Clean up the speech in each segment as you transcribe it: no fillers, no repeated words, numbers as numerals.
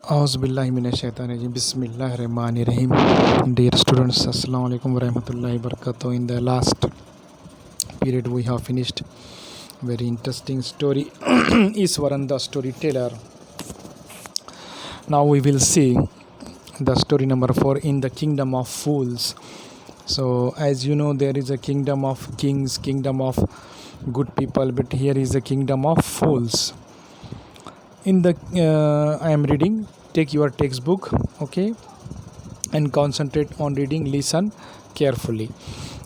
Auzubillahiminash-shaytanir-rajim. Bismillahir-rahmanir-rahim. Dear students, Assalamu alaikum warahmatullahi wabarakatuh. In the last period, we have finished very interesting story, Iswaran the storyteller. Now we will see the story number 4 in the kingdom of fools. So, as you know, there is a kingdom of kings, kingdom of good people, but here is a kingdom of fools. In the I am reading. Take your textbook, okay, and concentrate on reading. Listen carefully.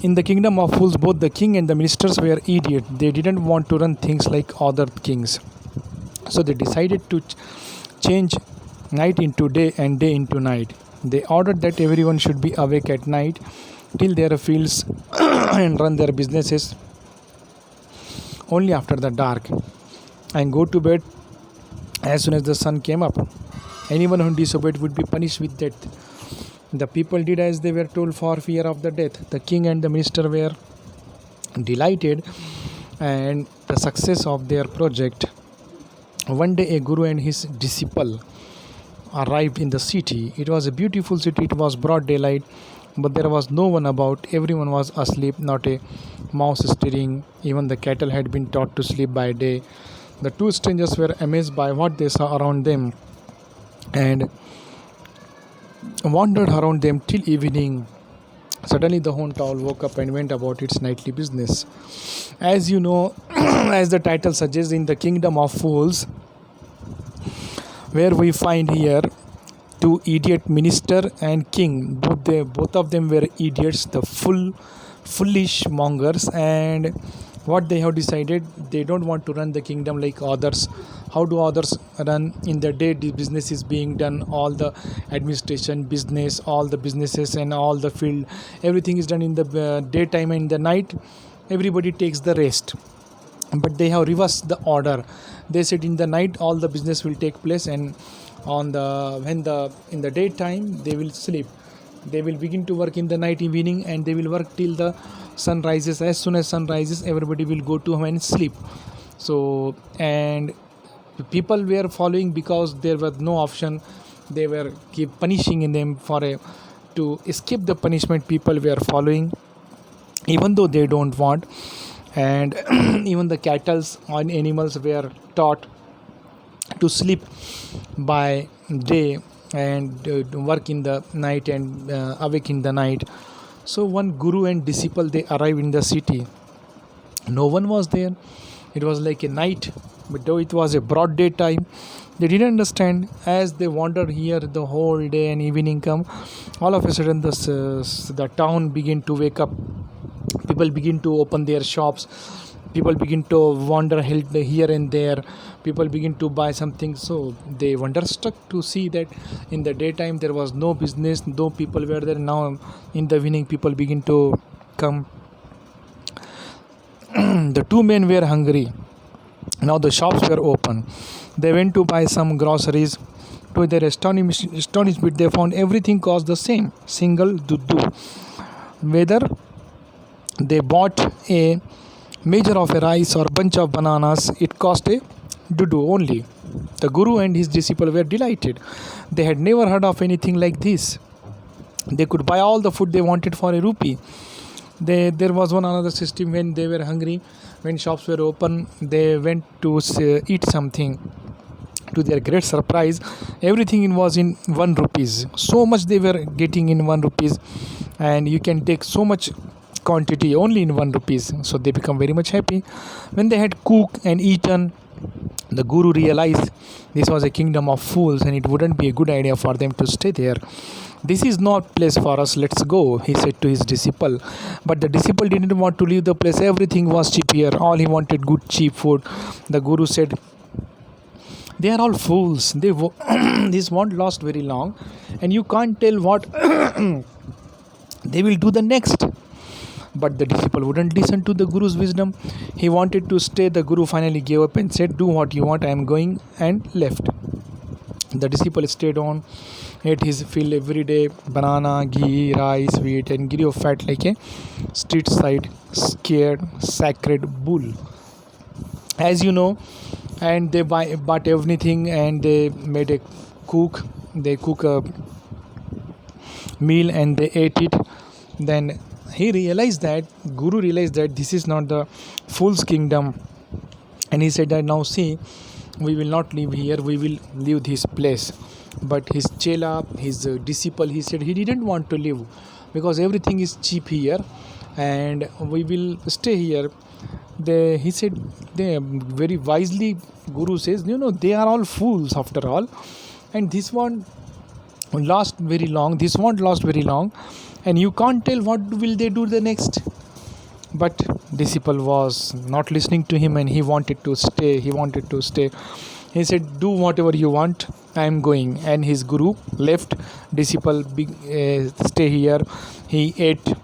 In the kingdom of fools, both the king and the ministers were idiots. They didn't want to run things like other kings, so they decided to change night into day and day into night. They ordered that everyone should be awake at night, till their fields and run their businesses only after the dark, and go to bed as soon as the sun came up. Anyone who disobeyed would be punished with death. The people did as they were told for fear of the death. The king and the minister were delighted and the success of their project. One day a guru and his disciple arrived in the city. It was a beautiful city. It was broad daylight, but there was no one about. Everyone was asleep, not a mouse stirring. Even the cattle had been taught to sleep by day. The two strangers were amazed by what they saw around them and wandered around them till evening. Suddenly the whole town woke up and went about its nightly business. As you know, as the title suggests, in the kingdom of fools, where we find here two idiot minister and king. Both of them were idiots, the foolish mongers, and what they have decided, they don't want to run the kingdom like others. How do others run? In the day, the business is being done, all the administration, business, all the businesses and all the field, everything is done in the daytime, and in the night everybody takes the rest. But they have reversed the order. They said in the night all the business will take place, and in the daytime they will sleep. They will begin to work in the night, evening, and they will work till the sun rises. As soon as sun rises, everybody will go to home and sleep. So, and people were following because there was no option. They were keep punishing in them to escape the punishment. People were following even though they don't want. And even the cattle and animals were taught to sleep by day and work in the night and awake in the night. So one guru and disciple, they arrived in the city. No one was there. It was like a night, but though it was a broad daytime, they didn't understand. As they wandered here the whole day and evening come, all of a sudden the town began to wake up. People begin to open their shops. People begin to wander here and there. People begin to buy something. So they wonderstruck to see that in the daytime there was no business, though people were there. Now in the evening people begin to come. The two men were hungry. Now the shops were open. They went to buy some groceries. To their astonishment, they found everything cost the same, single dudu. Whether they bought a measure of a rice or bunch of bananas, it cost a dudu only. The guru and his disciple were delighted. They had never heard of anything like this. They could buy all the food they wanted for a rupee. There was one another system. When they were hungry, when shops were open, they went to eat something. To their great surprise, everything was in 1 rupees. So much they were getting in 1 rupees, and you can take so much quantity only in 1 rupees. So they become very much happy. When they had cooked and eaten, the guru realized this was a kingdom of fools and it wouldn't be a good idea for them to stay there. This is not place for us, let's go, he said to his disciple. But the disciple didn't want to leave the place. Everything was cheap here. All he wanted, good cheap food. The guru said, they are all fools. This won't last very long, and you can't tell what they will do the next. But the disciple wouldn't listen to the guru's wisdom. He wanted to stay. The guru finally gave up and said, do what you want, I am going, and left. The disciple stayed on, ate his fill every day, banana, ghee, rice, wheat, and grew fat like a street side scared sacred bull. As you know, and they bought everything, and they made a cook a meal and they ate it. Then Guru realized that this is not the fool's kingdom, and he said that, now see, we will not live here, we will leave this place. But his chela, his disciple, he said he didn't want to live because everything is cheap here and we will stay here. He said, they very wisely, Guru says, they are all fools after all, and this won't last very long, and you can't tell what will they do the next. But disciple was not listening to him and he wanted to stay. He said, do whatever you want, I am going. And his guru left. Disciple stay here. He ate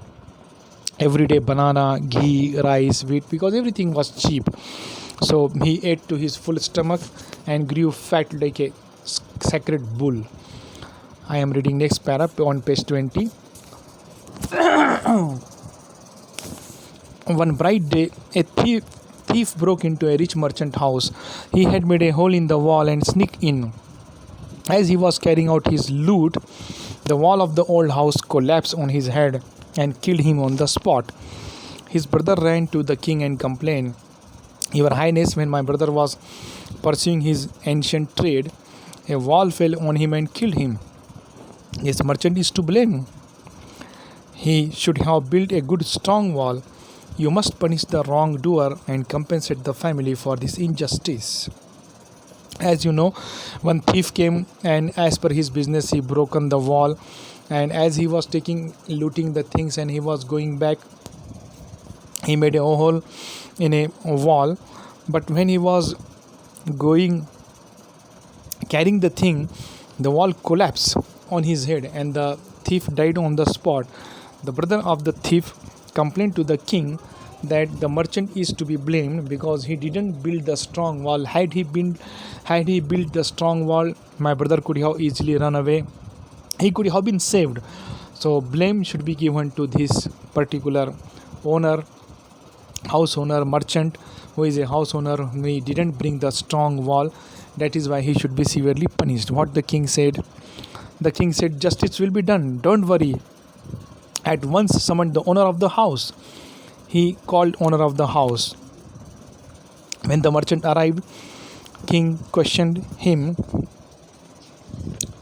every day banana, ghee, rice, wheat, because everything was cheap. So he ate to his full stomach and grew fat like a sacred bull. I am reading next para on page 20. One bright day, a thief broke into a rich merchant house. He had made a hole in the wall and sneaked in. As he was carrying out his loot, the wall of the old house collapsed on his head and killed him on the spot. His brother ran to the king and complained, Your Highness, when my brother was pursuing his ancient trade, a wall fell on him and killed him. This merchant is to blame. He should have built a good strong wall. You must punish the wrongdoer and compensate the family for this injustice. As you know, one thief came and as per his business he broken the wall, and as he was looting the things and he was going back, he made a hole in a wall. But when he was carrying the thing, the wall collapsed on his head and the thief died on the spot. The brother of the thief complained to the king that the merchant is to be blamed because he didn't build the strong wall. Had he built the strong wall, my brother could have easily run away. He could have been saved. So blame should be given to this particular house owner, merchant, who is a house owner. He didn't bring the strong wall. That is why he should be severely punished. What the king said? The king said, justice will be done. Don't worry. At once summoned the owner of the house. He called owner of the house. When the merchant arrived, king questioned him,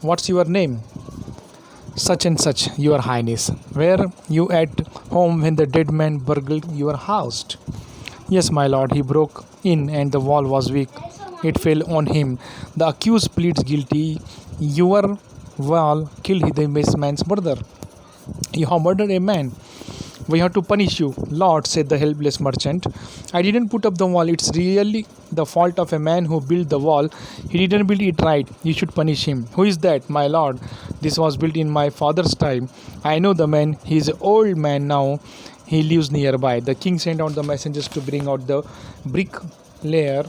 What's your name? Such and such, Your Highness. Were you at home when the dead man burgled your house? Yes, my lord. He broke in and the wall was weak. It fell on him. The accused pleads guilty. Your wall killed the man's brother. You have murdered a man. We have to punish you. Lord, said the helpless merchant, I didn't put up the wall. It's really the fault of a man who built the wall. He didn't build it right. You should punish him. Who is that? My lord, this was built in my father's time. I know the man. He is an old man now. He lives nearby. The king sent out the messengers to bring out the bricklayer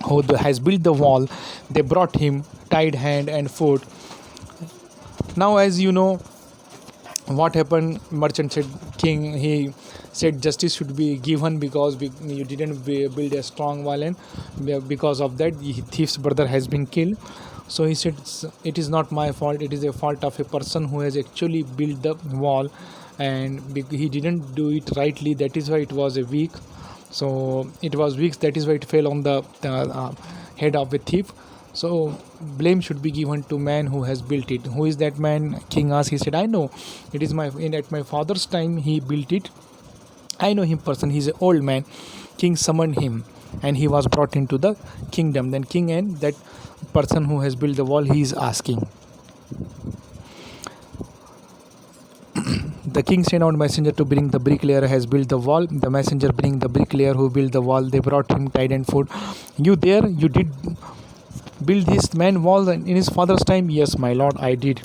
who has built the wall. They brought him, tied hand and foot. Now, as you know, what happened? Merchant said, king, he said justice should be given because you didn't build a strong wall, and because of that thief's brother has been killed. So he said, it is not my fault. It is a fault of a person who has actually built the wall, and he didn't do it rightly. That is why it was a weak. So it was weak. That is why it fell on the head of a thief. So blame should be given to man who has built it. Who is that man? King asked. He said, I know. It is at my father's time he built it. I know him person. He is an old man. King summoned him and he was brought into the kingdom. Then king and that person who has built the wall, he is asking. The king sent out messenger to bring the bricklayer has built the wall. The messenger bring the bricklayer who built the wall. They brought him tied and foot. You there? You did build this man wall in his father's time? Yes, my lord, I did.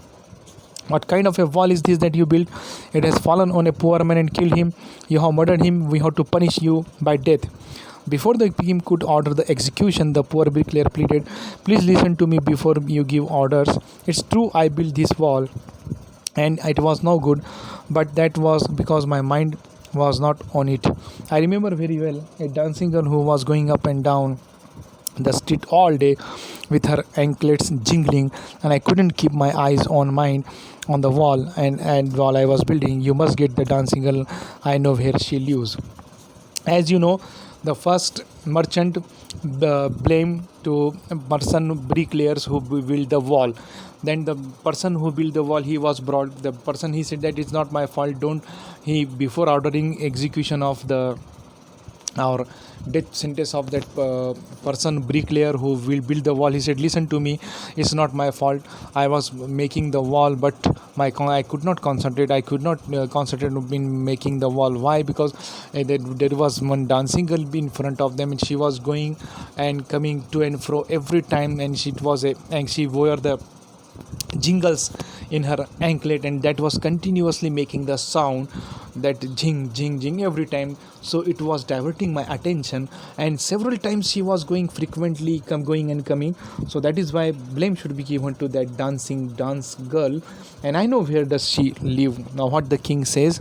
What kind of a wall is this that you built? It has fallen on a poor man and killed him. You have murdered him. We have to punish you by death. Before the king could order the execution, the poor bricklayer pleaded, please listen to me before you give orders. It's true I built this wall and it was no good, but that was because my mind was not on it. I remember very well a dancing girl who was going up and down the street all day with her anklets jingling, and I couldn't keep my eyes on mine on the wall. And while I was building, you must get the dancing girl. I know where she lives. As you know, the first merchant blame to person bricklayers who built the wall. Then the person who built the wall, he was brought. The person, he said that it's not my fault. Don't he before ordering execution of the or death sentence of that person bricklayer who will build the wall, he said, listen to me, it's not my fault. I was making the wall, but I could not concentrate. I could not concentrate in making the wall. Why? Because there was one dancing girl in front of them, and she was going and coming to and fro every time, and she wore the jingles in her anklet, and that was continuously making the sound, that jing jing jing every time. So it was diverting my attention, and several times she was going frequently going and coming. So that is why blame should be given to that dance girl. And I know where does she live. Now what the king says,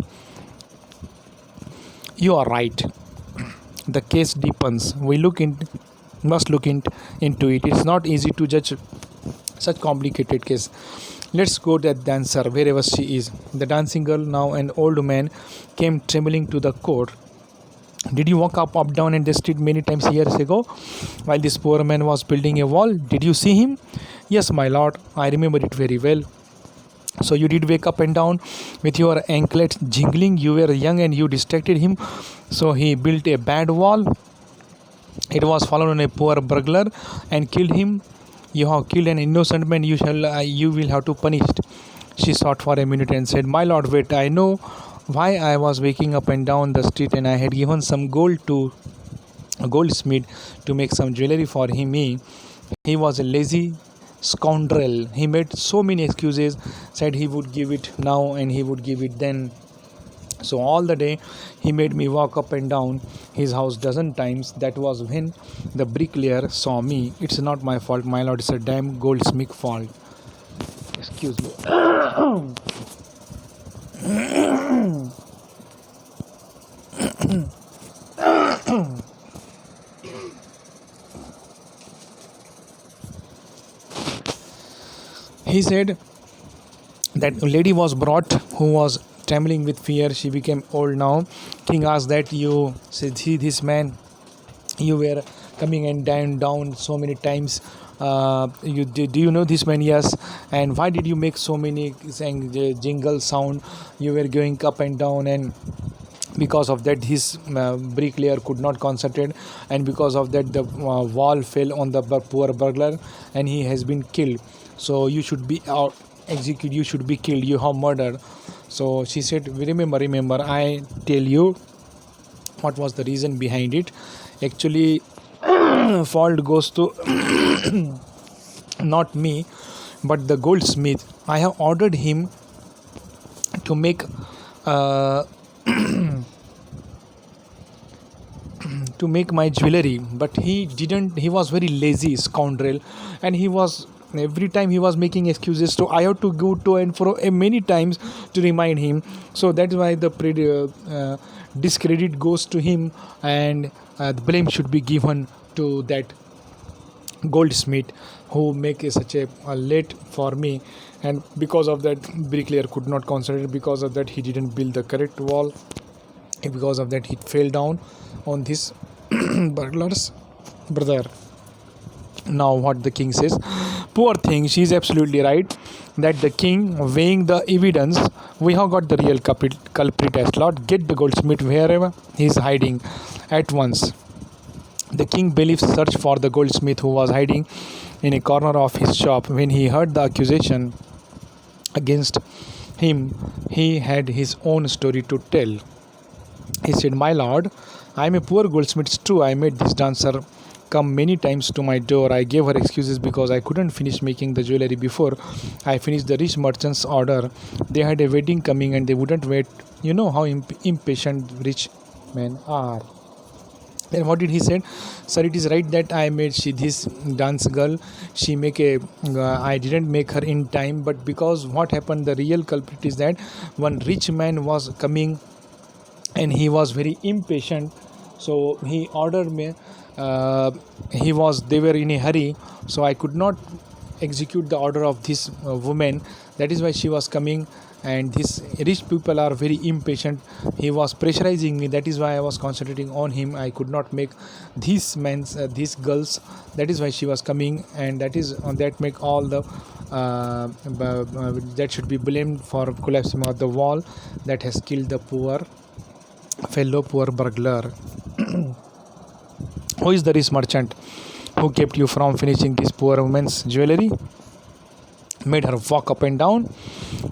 you are right, the case deepens. We must look into it. It's not easy to judge such complicated case. Let's go to that dancer wherever she is. The dancing girl, now an old man, came trembling to the court. Did you walk up down in the street many times years ago while this poor man was building a wall? Did you see him? Yes, my lord, I remember it very well. So you did wake up and down with your anklets jingling. You were young and you distracted him, so he built a bad wall. It was fallen on a poor burglar and killed him. You have killed an innocent man. You will have to punish. She thought for a minute and said, my lord, wait, I know why I was waking up and down the street, and I had given some gold to a goldsmith to make some jewelry for him. He was a lazy scoundrel. He made so many excuses, said he would give it now and he would give it then. So all the day he made me walk up and down his house dozen times. That was when the bricklayer saw me. It's not my fault, my lord. It's a damn goldsmith fault. Excuse me. He said that lady was brought who was trembling with fear. She became old now. King asked that, you said, see this man, you were coming and down so many times. Do you know this man? Yes. And why did you make so many jingle sound? You were going up and down, and because of that his bricklayer could not concentrate, and because of that the wall fell on the poor burglar and he has been killed. So you should be executed, you should be killed, you have murdered. So she said, remember, I tell you what was the reason behind it. Actually fault goes to not me but the goldsmith. I have ordered him to make to make my jewelry, but he didn't. He was very lazy scoundrel, and every time he was making excuses, so I have to go to and fro many times to remind him. So that's why the discredit goes to him, and the blame should be given to that goldsmith who make such a late for me. And because of that bricklayer could not concentrate, because of that he didn't build the correct wall, because of that he fell down on this burglar's brother. Now what the king says, poor thing, she is absolutely right. That the king, weighing the evidence, we have got the real culprit as Lord. Get the goldsmith wherever he is hiding at once. The king bailiff searched for the goldsmith who was hiding in a corner of his shop. When he heard the accusation against him, he had his own story to tell. He said, my lord, I am a poor goldsmith. It's true, I made this dancer come many times to my door. I gave her excuses because I couldn't finish making the jewelry before I finished the rich merchant's order. They had a wedding coming and they wouldn't wait. You know how impatient rich men are. Then what did he say? Sir, it is right that I made this dance girl. I didn't make her in time, but because what happened, the real culprit is that one rich man was coming and he was very impatient. So he ordered me uh, they were in a hurry, so I could not execute the order of this woman. That is why she was coming, and these rich people are very impatient. He was pressurizing me. That is why I was concentrating on him. I could not make these girls. That is why she was coming, and that make all the that should be blamed for collapsing of the wall that has killed the poor burglar. Who is the rich merchant who kept you from finishing this poor woman's jewelry? Made her walk up and down,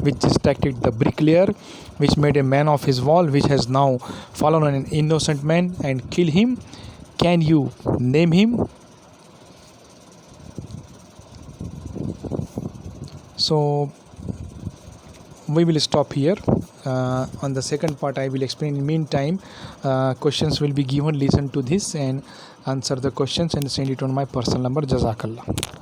which distracted the bricklayer, which made a man of his wall, which has now fallen on an innocent man and killed him. Can you name him? So we will stop here. On the second part I will explain. In meantime, questions will be given. Listen to this and answer the questions and send it on my personal number. Jazakallah.